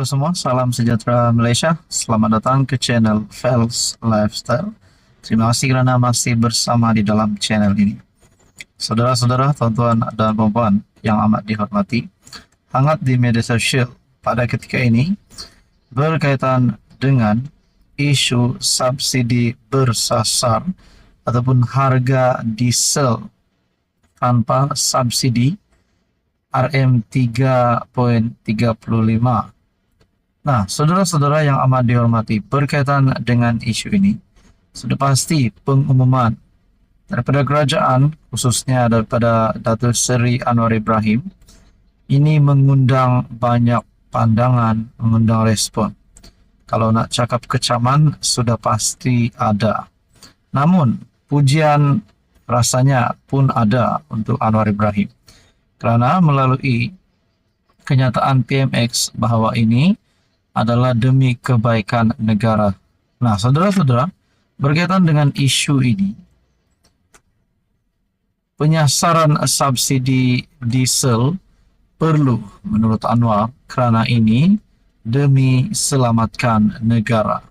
Halo semua, salam sejahtera Malaysia. Selamat datang ke channel Fels Lifestyle. Terima kasih kerana masih bersama di dalam channel ini. Saudara-saudara, tuan-tuan dan puan-puan yang amat dihormati, hangat di media sosial pada ketika ini berkaitan dengan isu subsidi bersasar ataupun harga diesel tanpa subsidi RM3.35. Nah, saudara-saudara yang amat dihormati, berkaitan dengan isu ini, sudah pasti pengumuman daripada kerajaan, khususnya daripada Datuk Seri Anwar Ibrahim, ini mengundang banyak pandangan, mengundang respon. Kalau nak cakap kecaman, sudah pasti ada. Namun, pujian rasanya pun ada untuk Anwar Ibrahim. Kerana melalui kenyataan PMX bahawa ini adalah demi kebaikan negara. Nah, saudara-saudara, berkaitan dengan isu ini, penyasaran subsidi diesel perlu menurut Anwar kerana ini demi selamatkan negara.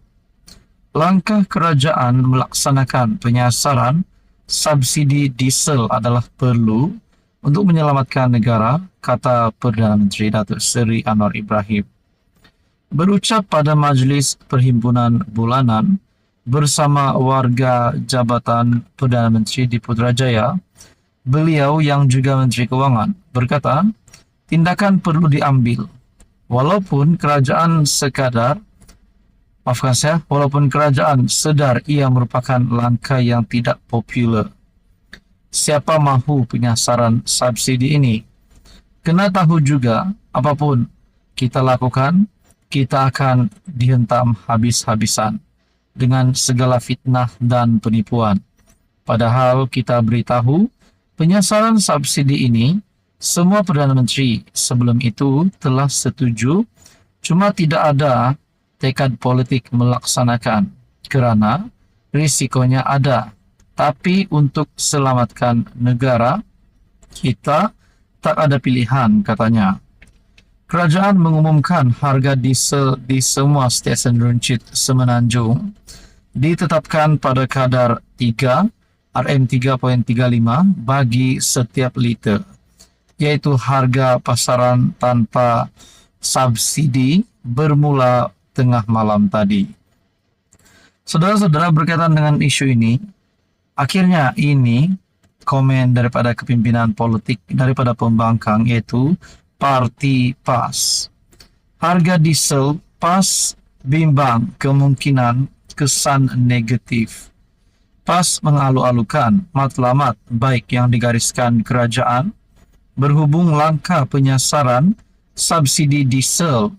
Langkah kerajaan melaksanakan penyasaran subsidi diesel adalah perlu untuk menyelamatkan negara, kata Perdana Menteri Datuk Seri Anwar Ibrahim. Berucap pada Majlis Perhimpunan Bulanan bersama warga Jabatan Perdana Menteri di Putrajaya, beliau yang juga Menteri Kewangan berkata, tindakan perlu diambil walaupun kerajaan sedar ia merupakan langkah yang tidak popular. Siapa mahu penyasaran subsidi ini? Kena tahu juga, apapun kita lakukan, kita akan dihentam habis-habisan dengan segala fitnah dan penipuan. Padahal kita beritahu, penyasaran subsidi ini, semua Perdana Menteri sebelum itu telah setuju, cuma tidak ada tekad politik melaksanakan kerana risikonya ada. Tapi untuk selamatkan negara, kita tak ada pilihan, katanya. Kerajaan mengumumkan harga diesel di semua stesen runcit Semenanjung ditetapkan pada kadar 3 RM3.35 bagi setiap liter, iaitu harga pasaran tanpa subsidi bermula tengah malam tadi. Saudara-saudara, berkaitan dengan isu ini, akhirnya ini komen daripada kepimpinan politik daripada pembangkang, iaitu Parti PAS. Harga diesel PAS bimbang kemungkinan kesan negatif. PAS mengalu-alukan matlamat baik yang digariskan kerajaan berhubung langkah penyasaran subsidi diesel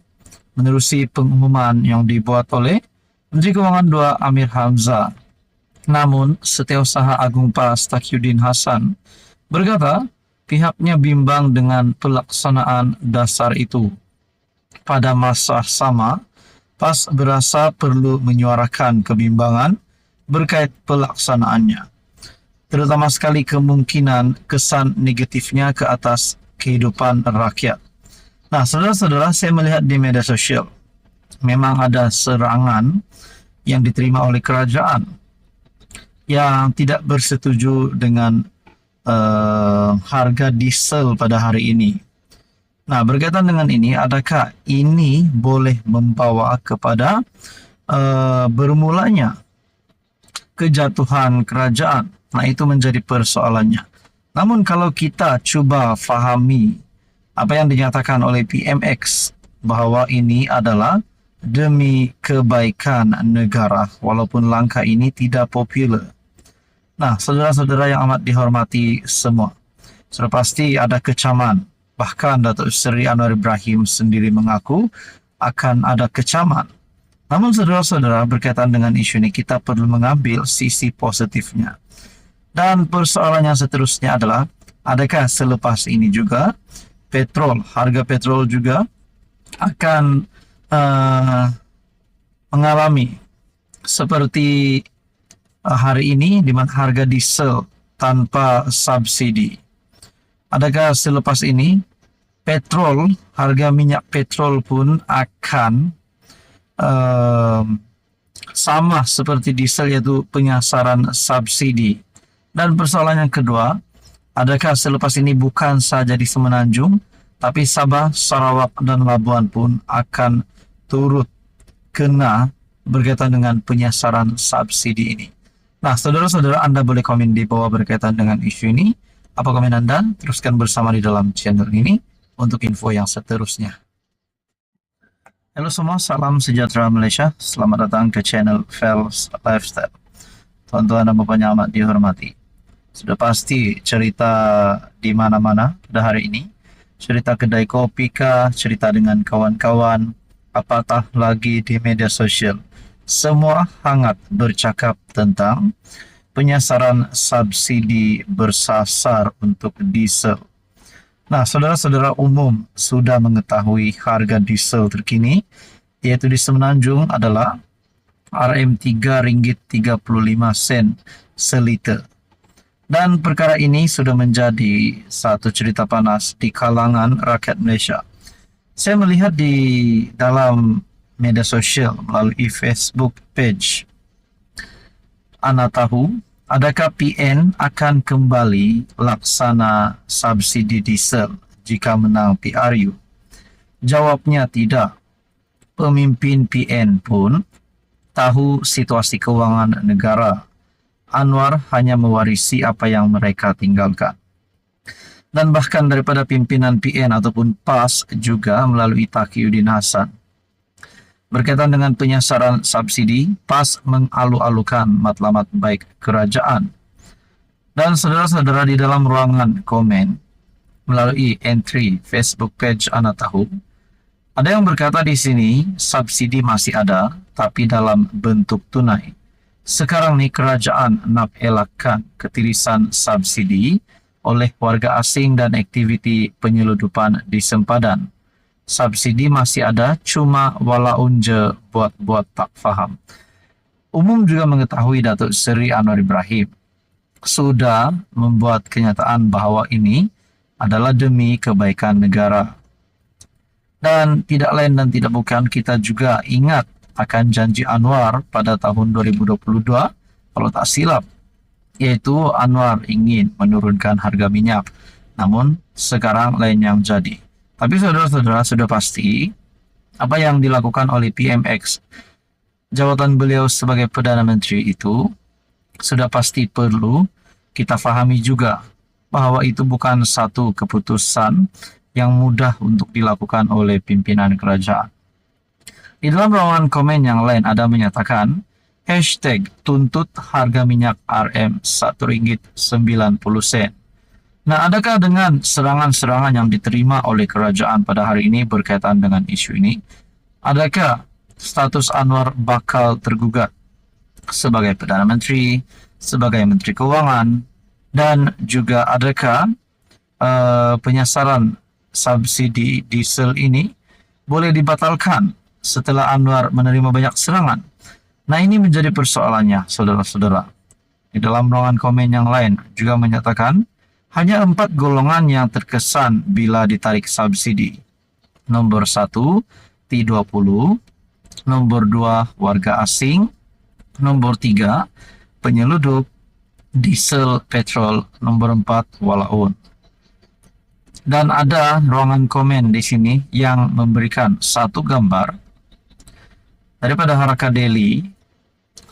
menerusi pengumuman yang dibuat oleh Menteri Kewangan II Amir Hamzah. Namun, Setiausaha Agung PAS Taqiyuddin Hassan berkata pihaknya bimbang dengan pelaksanaan dasar itu. Pada masa sama, PAS berasa perlu menyuarakan kebimbangan berkait pelaksanaannya, terutama sekali kemungkinan kesan negatifnya ke atas kehidupan rakyat. Nah, saudara-saudara, saya melihat di media sosial, memang ada serangan yang diterima oleh kerajaan yang tidak bersetuju dengan harga diesel pada hari ini. Nah, berkaitan dengan ini, adakah ini boleh membawa kepada bermulanya kejatuhan kerajaan? Nah, itu menjadi persoalannya. Namun kalau kita cuba fahami apa yang dinyatakan oleh PMX bahawa ini adalah demi kebaikan negara walaupun langkah ini tidak popular. Nah, saudara-saudara yang amat dihormati semua, sudah pasti ada kecaman. Bahkan Datuk Seri Anwar Ibrahim sendiri mengaku akan ada kecaman. Namun saudara-saudara, berkaitan dengan isu ini, kita perlu mengambil sisi positifnya. Dan persoalannya seterusnya adalah, adakah selepas ini juga harga petrol juga akan mengalami seperti hari ini di mana harga diesel tanpa subsidi? Adakah selepas ini petrol, harga minyak petrol pun akan sama seperti diesel, yaitu penyasaran subsidi. Dan persoalan yang kedua, adakah selepas ini bukan saja di Semenanjung, tapi Sabah, Sarawak, dan Labuan pun akan turut kena berkaitan dengan penyasaran subsidi ini? Nah, saudara-saudara, Anda boleh komen di bawah berkaitan dengan isu ini. Apa komen Anda? Teruskan bersama di dalam channel ini untuk info yang seterusnya. Halo semua, salam sejahtera Malaysia. Selamat datang ke channel Fels Lifestyle. Tuan-tuan dan Bapak yang amat dihormati, sudah pasti cerita di mana-mana pada hari ini. Cerita kedai kopi kah, cerita dengan kawan-kawan, apatah lagi di media sosial. Semua hangat bercakap tentang penyasaran subsidi bersasar untuk diesel. Nah, saudara-saudara umum sudah mengetahui harga diesel terkini, yaitu di Semenanjung adalah RM3.35 seliter. Dan perkara ini sudah menjadi satu cerita panas di kalangan rakyat Malaysia. Saya melihat di dalam media sosial melalui Facebook page Ana Tahu, adakah PN akan kembali laksana subsidi diesel jika menang PRU? Jawabnya tidak. Pemimpin PN pun tahu situasi kewangan negara. Anwar hanya mewarisi apa yang mereka tinggalkan. Dan bahkan daripada pimpinan PN ataupun PAS juga melalui Taqiyuddin Hasan, berkaitan dengan penyasaran subsidi, PAS mengalu-alukan matlamat baik kerajaan. Dan saudara-saudara, di dalam ruangan komen melalui entry Facebook page Ana Tahu, ada yang berkata di sini subsidi masih ada, tapi dalam bentuk tunai. Sekarang ni kerajaan nak elakkan ketirisan subsidi oleh warga asing dan aktiviti penyeludupan di sempadan. Subsidi masih ada, cuma walaun je buat-buat tak faham. Umum juga mengetahui Datuk Seri Anwar Ibrahim sudah membuat kenyataan bahawa ini adalah demi kebaikan negara. Dan tidak lain dan tidak bukan, kita juga ingat akan janji Anwar pada tahun 2022, kalau tak silap, yaitu Anwar ingin menurunkan harga minyak. Namun sekarang lain yang jadi. Tapi saudara-saudara, sudah pasti apa yang dilakukan oleh PMX, jawatan beliau sebagai Perdana Menteri itu, sudah pasti perlu kita fahami juga bahawa itu bukan satu keputusan yang mudah untuk dilakukan oleh pimpinan kerajaan. Di dalam ruangan komen yang lain ada menyatakan hashtag tuntut harga minyak RM RM1.90. Nah, adakah dengan serangan-serangan yang diterima oleh kerajaan pada hari ini berkaitan dengan isu ini, adakah status Anwar bakal tergugat sebagai Perdana Menteri, sebagai Menteri Keuangan, dan juga adakah penyasaran subsidi diesel ini boleh dibatalkan setelah Anwar menerima banyak serangan? Nah, ini menjadi persoalannya, saudara-saudara. Di dalam ruangan komen yang lain juga menyatakan hanya 4 golongan yang terkesan bila ditarik subsidi. Nomor 1, T20. Nomor 2, warga asing. Nomor 3, penyeludup, diesel, petrol. Nomor 4, walaun. Dan ada ruangan komen di sini yang memberikan satu gambar daripada Haraka Daily.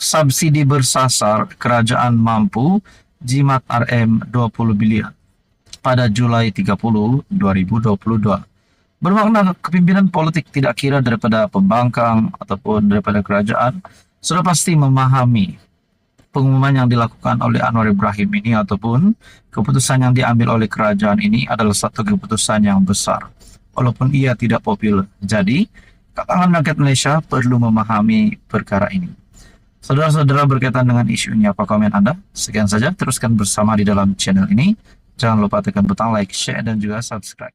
Subsidi bersasar, kerajaan mampu jimat RM20 bilion pada Julai 30, 2022. Bermakna kepimpinan politik tidak kira daripada pembangkang ataupun daripada kerajaan sudah pasti memahami pengumuman yang dilakukan oleh Anwar Ibrahim ini ataupun keputusan yang diambil oleh kerajaan ini adalah satu keputusan yang besar, walaupun ia tidak popular. Jadi, kalangan rakyat Malaysia perlu memahami perkara ini. Saudara-saudara, berkaitan dengan isu ini, apa komen Anda? Sekian saja, teruskan bersama di dalam channel ini. Jangan lupa tekan butang like, share, dan juga subscribe.